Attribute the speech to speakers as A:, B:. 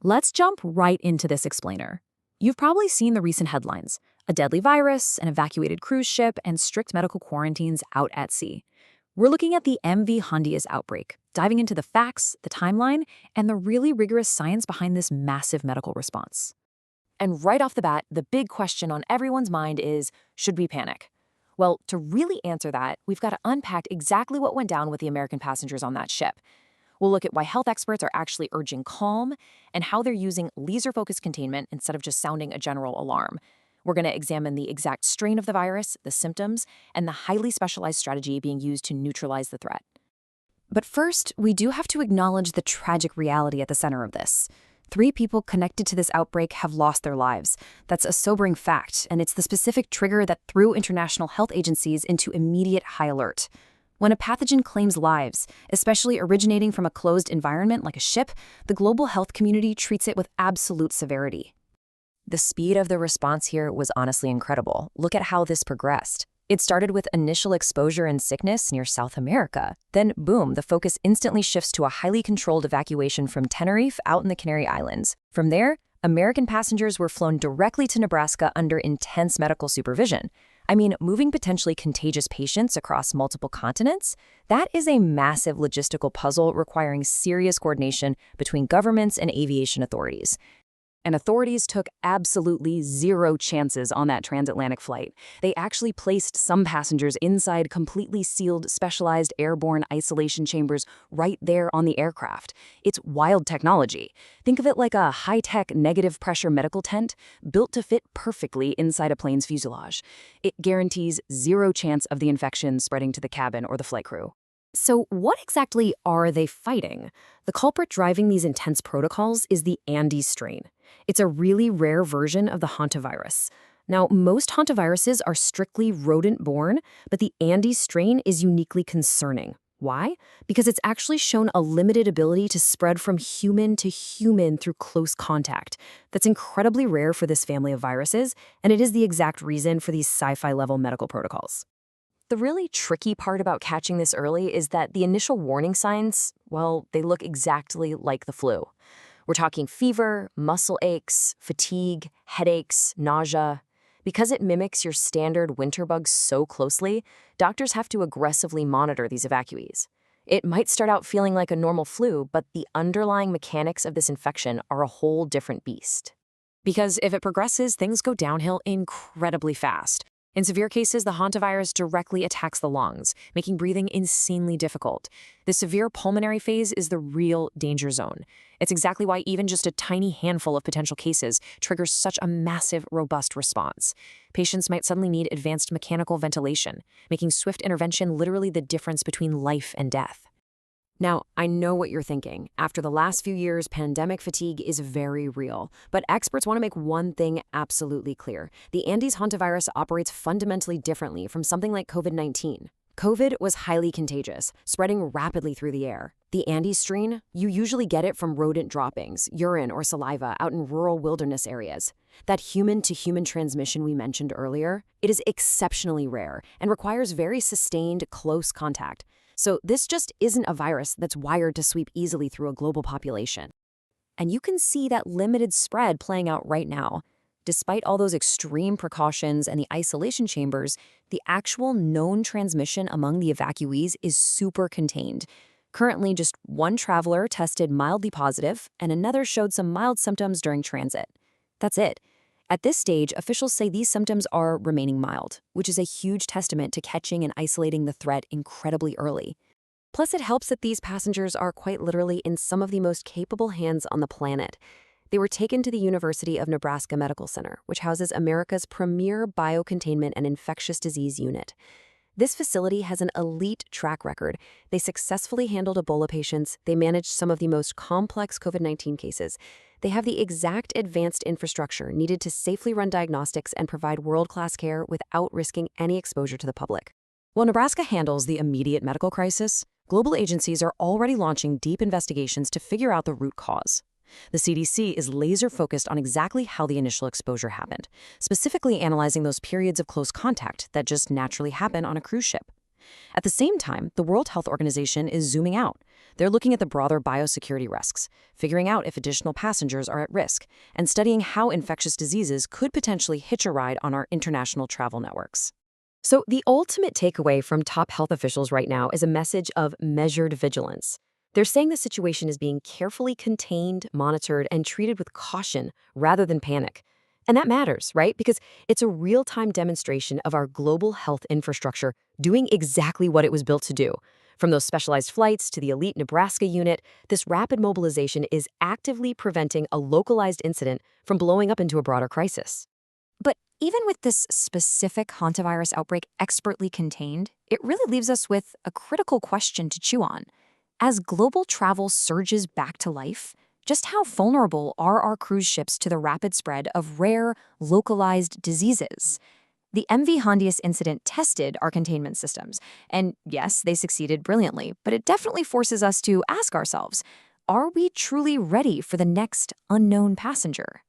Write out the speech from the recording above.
A: Let's jump right into this explainer. You've probably seen the recent headlines: a deadly virus, an evacuated cruise ship, and strict medical quarantines out at sea. We're looking at the MV Hondius outbreak, diving into the facts, the timeline, and the really rigorous science behind this massive medical response. And right off the bat, the big question on everyone's mind is, should we panic? Well, to really answer that, we've got to unpack exactly what went down with the American passengers on that ship. We'll look at why health experts are actually urging calm and how they're using laser-focused containment instead of just sounding a general alarm. We're going to examine the exact strain of the virus, the symptoms, and the highly specialized strategy being used to neutralize the threat. But first, we do have to acknowledge the tragic reality at the center of this. 3 people connected to this outbreak have lost their lives. That's a sobering fact, and it's the specific trigger that threw international health agencies into immediate high alert. When a pathogen claims lives, especially originating from a closed environment like a ship, the global health community treats it with absolute severity. The speed of the response here was honestly incredible. Look at how this progressed. It started with initial exposure and sickness near South America. Then, boom, the focus instantly shifts to a highly controlled evacuation from Tenerife out in the Canary Islands. From there, American passengers were flown directly to Nebraska under intense medical supervision. I mean, moving potentially contagious patients across multiple continents? That is a massive logistical puzzle requiring serious coordination between governments and aviation authorities. And authorities took absolutely zero chances on that transatlantic flight. They actually placed some passengers inside completely sealed, specialized airborne isolation chambers right there on the aircraft. It's wild technology. Think of it like a high-tech negative pressure medical tent built to fit perfectly inside a plane's fuselage. It guarantees zero chance of the infection spreading to the cabin or the flight crew. So what exactly are they fighting? The culprit driving these intense protocols is the Andes strain. It's a really rare version of the hantavirus. Now, most hantaviruses are strictly rodent-borne, but the Andes strain is uniquely concerning. Why? Because it's actually shown a limited ability to spread from human to human through close contact. That's incredibly rare for this family of viruses, and it is the exact reason for these sci-fi level medical protocols. The really tricky part about catching this early is that the initial warning signs, well, they look exactly like the flu. We're talking fever, muscle aches, fatigue, headaches, nausea. Because it mimics your standard winter bugs so closely, doctors have to aggressively monitor these evacuees. It might start out feeling like a normal flu, but the underlying mechanics of this infection are a whole different beast. Because if it progresses, things go downhill incredibly fast. In severe cases, the hantavirus directly attacks the lungs, making breathing insanely difficult. The severe pulmonary phase is the real danger zone. It's exactly why even just a tiny handful of potential cases triggers such a massive, robust response. Patients might suddenly need advanced mechanical ventilation, making swift intervention literally the difference between life and death. Now, I know what you're thinking. After the last few years, pandemic fatigue is very real. But experts want to make one thing absolutely clear. The Andes hantavirus operates fundamentally differently from something like COVID-19. COVID was highly contagious, spreading rapidly through the air. The Andes strain, you usually get it from rodent droppings, urine, or saliva out in rural wilderness areas. That human-to-human transmission we mentioned earlier, it is exceptionally rare and requires very sustained, close contact. So this just isn't a virus that's wired to sweep easily through a global population. And you can see that limited spread playing out right now. Despite all those extreme precautions and the isolation chambers, the actual known transmission among the evacuees is super contained. Currently, just one traveler tested mildly positive, and another showed some mild symptoms during transit. That's it. At this stage, officials say these symptoms are remaining mild, which is a huge testament to catching and isolating the threat incredibly early. Plus, it helps that these passengers are quite literally in some of the most capable hands on the planet. They were taken to the University of Nebraska Medical Center, which houses America's premier biocontainment and infectious disease unit. This facility has an elite track record. They successfully handled Ebola patients. They managed some of the most complex COVID-19 cases. They have the exact advanced infrastructure needed to safely run diagnostics and provide world-class care without risking any exposure to the public. While Nebraska handles the immediate medical crisis, global agencies are already launching deep investigations to figure out the root cause. The CDC is laser-focused on exactly how the initial exposure happened, specifically analyzing those periods of close contact that just naturally happen on a cruise ship. At the same time, the World Health Organization is zooming out. They're looking at the broader biosecurity risks, figuring out if additional passengers are at risk, and studying how infectious diseases could potentially hitch a ride on our international travel networks. So the ultimate takeaway from top health officials right now is a message of measured vigilance. They're saying the situation is being carefully contained, monitored, and treated with caution rather than panic. And that matters, right? Because it's a real-time demonstration of our global health infrastructure doing exactly what it was built to do. From those specialized flights to the elite Nebraska unit, this rapid mobilization is actively preventing a localized incident from blowing up into a broader crisis. But even with this specific hantavirus outbreak expertly contained, it really leaves us with a critical question to chew on. As global travel surges back to life, just how vulnerable are our cruise ships to the rapid spread of rare, localized diseases? The MV Hondius incident tested our containment systems, and yes, they succeeded brilliantly, but it definitely forces us to ask ourselves, are we truly ready for the next unknown passenger?